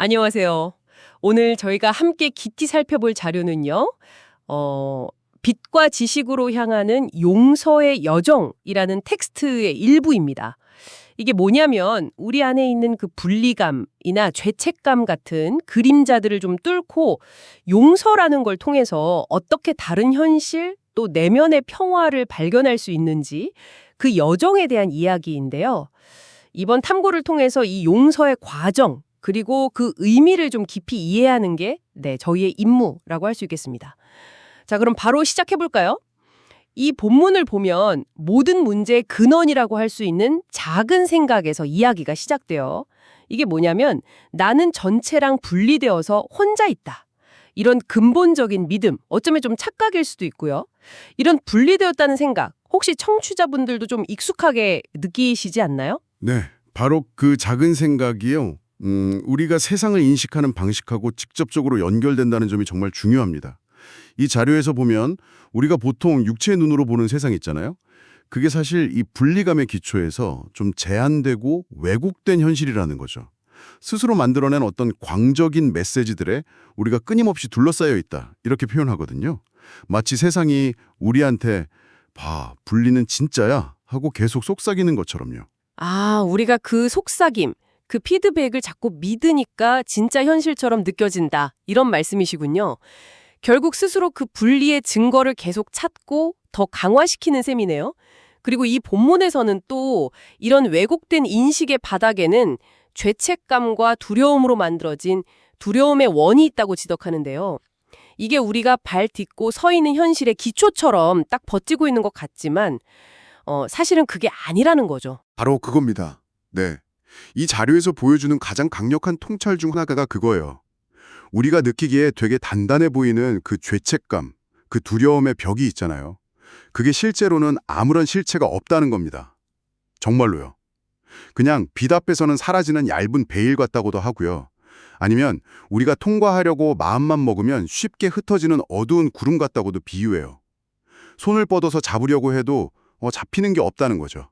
안녕하세요. 오늘 저희가 함께 깊이 살펴볼 자료는요. 빛과 지식으로 향하는 용서의 여정이라는 텍스트의 일부입니다. 이게 뭐냐면 우리 안에 있는 그 분리감이나 죄책감 같은 그림자들을 좀 뚫고 용서라는 걸 통해서 어떻게 다른 현실 또 내면의 평화를 발견할 수 있는지 그 여정에 대한 이야기인데요. 이번 탐구를 통해서 이 용서의 과정 그리고 그 의미를 좀 깊이 이해하는 게 저희의 임무라고 할 수 있겠습니다. 자, 그럼 바로 시작해 볼까요? 이 본문을 보면 모든 문제의 근원이라고 할 수 있는 작은 생각에서 이야기가 시작돼요. 이게 뭐냐면 나는 전체랑 분리되어서 혼자 있다. 이런 근본적인 믿음, 어쩌면 좀 착각일 수도 있고요. 이런 분리되었다는 생각, 혹시 청취자분들도 좀 익숙하게 느끼시지 않나요? 네, 바로 그 작은 생각이요. 우리가 세상을 인식하는 방식하고 직접적으로 연결된다는 점이 정말 중요합니다. 이 자료에서 보면 우리가 보통 육체의 눈으로 보는 세상 있잖아요. 그게 사실 이 분리감의 기초에서 좀 제한되고 왜곡된 현실이라는 거죠. 스스로 만들어낸 어떤 광적인 메시지들에 우리가 끊임없이 둘러싸여 있다. 이렇게 표현하거든요. 마치 세상이 우리한테 봐, 분리는 진짜야 하고 계속 속삭이는 것처럼요. 아, 우리가 그 속삭임, 그 피드백을 자꾸 믿으니까 진짜 현실처럼 느껴진다. 이런 말씀이시군요. 결국 스스로 그 분리의 증거를 계속 찾고 더 강화시키는 셈이네요. 그리고 이 본문에서는 또 이런 왜곡된 인식의 바닥에는 죄책감과 두려움으로 만들어진 두려움의 원이 있다고 지적하는데요. 이게 우리가 발 딛고 서 있는 현실의 기초처럼 딱 버티고 있는 것 같지만 사실은 그게 아니라는 거죠. 바로 그겁니다. 네. 이 자료에서 보여주는 가장 강력한 통찰 중 하나가 그거예요. 우리가 느끼기에 되게 단단해 보이는 그 죄책감, 그 두려움의 벽이 있잖아요. 그게 실제로는 아무런 실체가 없다는 겁니다. 정말로요. 그냥 빛 앞에서는 사라지는 얇은 베일 같다고도 하고요. 아니면 우리가 통과하려고 마음만 먹으면 쉽게 흩어지는 어두운 구름 같다고도 비유해요. 손을 뻗어서 잡으려고 해도 잡히는 게 없다는 거죠.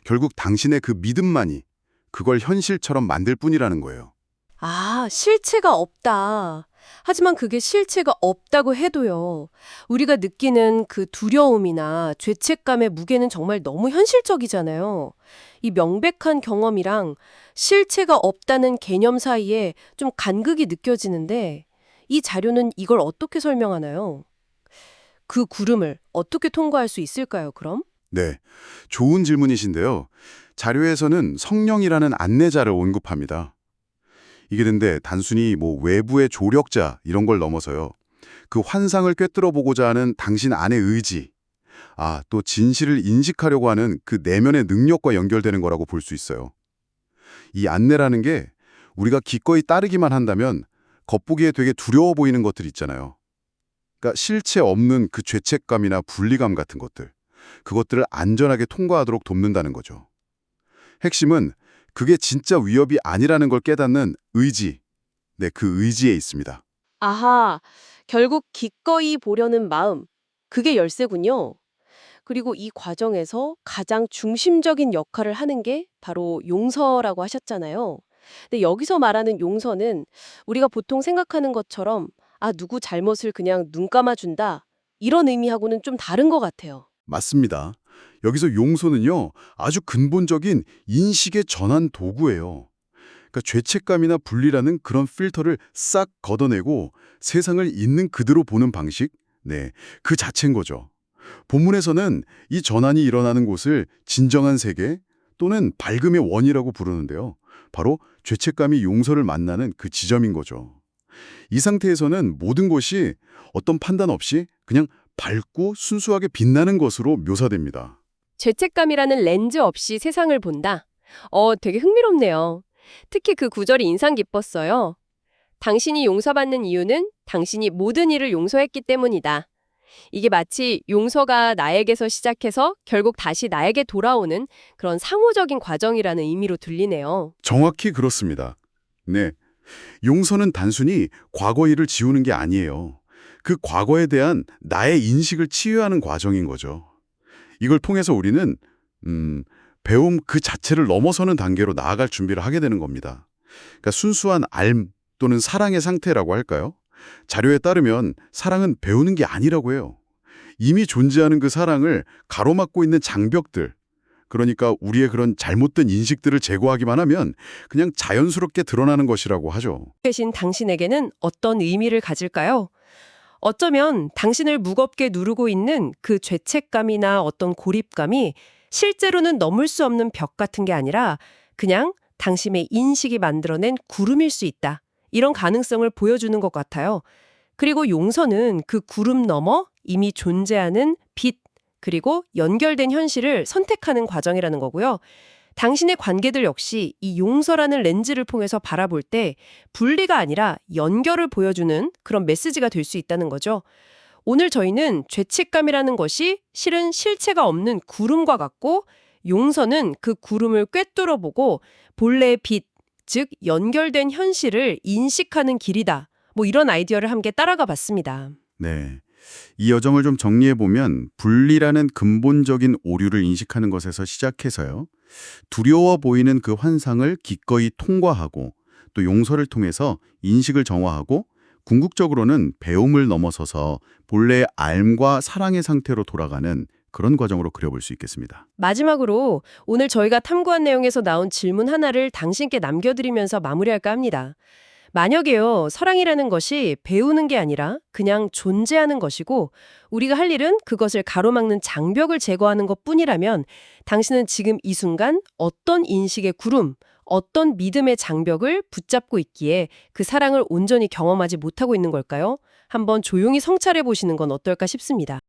결국 당신의 그 믿음만이 그걸 현실처럼 만들 뿐이라는 거예요. 아, 실체가 없다. 하지만 그게 실체가 없다고 해도요. 우리가 느끼는 그 두려움이나 죄책감의 무게는 정말 너무 현실적이잖아요. 이 명백한 경험이랑 실체가 없다는 개념 사이에 좀 간극이 느껴지는데 이 자료는 이걸 어떻게 설명하나요? 그 구름을 어떻게 통과할 수 있을까요, 그럼? 네, 좋은 질문이신데요. 자료에서는 성령이라는 안내자를 언급합니다. 이게 근데 단순히 외부의 조력자 이런 걸 넘어서요. 그 환상을 꿰뚫어 보고자 하는 당신 안의 의지, 또 진실을 인식하려고 하는 그 내면의 능력과 연결되는 거라고 볼 수 있어요. 이 안내라는 게 우리가 기꺼이 따르기만 한다면 겉보기에 되게 두려워 보이는 것들 있잖아요. 그러니까 실체 없는 그 죄책감이나 분리감 같은 것들, 그것들을 안전하게 통과하도록 돕는다는 거죠. 핵심은 그게 진짜 위협이 아니라는 걸 깨닫는 의지, 그 의지에 있습니다. 아하, 결국 기꺼이 보려는 마음, 그게 열쇠군요. 그리고 이 과정에서 가장 중심적인 역할을 하는 게 바로 용서라고 하셨잖아요. 근데 여기서 말하는 용서는 우리가 보통 생각하는 것처럼 누구 잘못을 그냥 눈 감아준다. 이런 의미하고는 좀 다른 것 같아요. 맞습니다. 여기서 용서는요, 아주 근본적인 인식의 전환 도구예요. 그러니까 죄책감이나 분리라는 그런 필터를 싹 걷어내고 세상을 있는 그대로 보는 방식, 그 자체인 거죠. 본문에서는 이 전환이 일어나는 곳을 진정한 세계 또는 밝음의 원이라고 부르는데요. 바로 죄책감이 용서를 만나는 그 지점인 거죠. 이 상태에서는 모든 것이 어떤 판단 없이 그냥 밝고 순수하게 빛나는 것으로 묘사됩니다. 죄책감이라는 렌즈 없이 세상을 본다. 되게 흥미롭네요. 특히 그 구절이 인상 깊었어요. 당신이 용서받는 이유는 당신이 모든 일을 용서했기 때문이다. 이게 마치 용서가 나에게서 시작해서 결국 다시 나에게 돌아오는 그런 상호적인 과정이라는 의미로 들리네요. 정확히 그렇습니다. 네. 용서는 단순히 과거 일을 지우는 게 아니에요. 그 과거에 대한 나의 인식을 치유하는 과정인 거죠. 이걸 통해서 우리는 배움 그 자체를 넘어서는 단계로 나아갈 준비를 하게 되는 겁니다. 그러니까 순수한 알 또는 사랑의 상태라고 할까요? 자료에 따르면 사랑은 배우는 게 아니라고 해요. 이미 존재하는 그 사랑을 가로막고 있는 장벽들, 그러니까 우리의 그런 잘못된 인식들을 제거하기만 하면 그냥 자연스럽게 드러나는 것이라고 하죠. 계신 당신에게는 어떤 의미를 가질까요? 어쩌면 당신을 무겁게 누르고 있는 그 죄책감이나 어떤 고립감이 실제로는 넘을 수 없는 벽 같은 게 아니라 그냥 당신의 인식이 만들어낸 구름일 수 있다. 이런 가능성을 보여주는 것 같아요. 그리고 용서는 그 구름 너머 이미 존재하는 빛, 그리고 연결된 현실을 선택하는 과정이라는 거고요. 당신의 관계들 역시 이 용서라는 렌즈를 통해서 바라볼 때 분리가 아니라 연결을 보여주는 그런 메시지가 될 수 있다는 거죠. 오늘 저희는 죄책감이라는 것이 실은 실체가 없는 구름과 같고 용서는 그 구름을 꿰뚫어 보고 본래의 빛, 즉 연결된 현실을 인식하는 길이다. 뭐 이런 아이디어를 함께 따라가 봤습니다. 네. 이 여정을 좀 정리해보면 분리라는 근본적인 오류를 인식하는 것에서 시작해서요. 두려워 보이는 그 환상을 기꺼이 통과하고 또 용서를 통해서 인식을 정화하고 궁극적으로는 배움을 넘어서서 본래의 삶과 사랑의 상태로 돌아가는 그런 과정으로 그려볼 수 있겠습니다. 마지막으로 오늘 저희가 탐구한 내용에서 나온 질문 하나를 당신께 남겨드리면서 마무리할까 합니다. 만약에요, 사랑이라는 것이 배우는 게 아니라 그냥 존재하는 것이고 우리가 할 일은 그것을 가로막는 장벽을 제거하는 것뿐이라면 당신은 지금 이 순간 어떤 인식의 구름, 어떤 믿음의 장벽을 붙잡고 있기에 그 사랑을 온전히 경험하지 못하고 있는 걸까요? 한번 조용히 성찰해 보시는 건 어떨까 싶습니다.